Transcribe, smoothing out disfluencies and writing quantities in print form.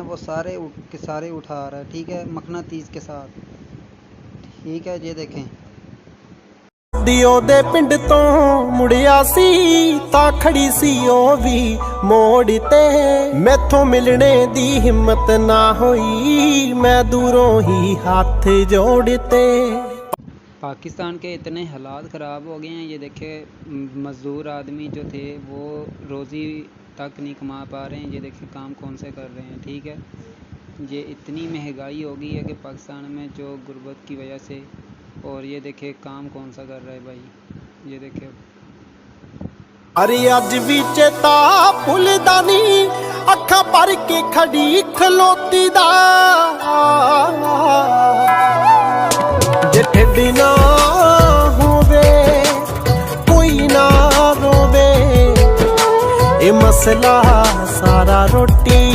वो सारे के सारे उठा रहा है, ठीक है, मकनातीस के साथ। ठीक है, ये देखें। ਦਿਓ ਦੇ ਪਿੰਡ ਤੋਂ ਮੁੜਿਆ ਸੀ ਤਾਂ ਖੜੀ ਸੀ ਉਹ ਵੀ ਮੋੜ ਤੇ ਮੈਥੋਂ ਮਿਲਣੇ ਦੀ ਹਿੰਮਤ ਨਾ ਹੋਈ ਮੈਂ ਦੂਰੋਂ ਹੀ ਹੱਥ ਜੋੜਤੇ। पाकिस्तान के इतने हालात ख़राब हो गए हैं, ये देखे मज़दूर आदमी जो थे वो रोज़ी तक नहीं कमा पा रहे हैं। ये देखे काम कौन से कर रहे हैं, ठीक है। ये इतनी महंगाई हो गई है कि पाकिस्तान में जो गुर्बत की वजह से, और ये देखे काम कौन सा कर रहा है भाई, ये देखे। ਅਰੇ ਅੱਜ ਵੀ ਚੇਤਾ ਭੁੱਲਦਾ ਨਹੀਂ ਅੱਖਾਂ ਭਰ ਕੇ ਖੜੀ ਖਲੋਤੀ ਦਾ ਜੇ ਢਿੱਡ ਨਾ ਹੋਵੇ ਕੋਈ ਨਾ ਰੋਵੇ ਇਹ ਮਸਲਾ ਸਾਰਾ ਰੋਟੀ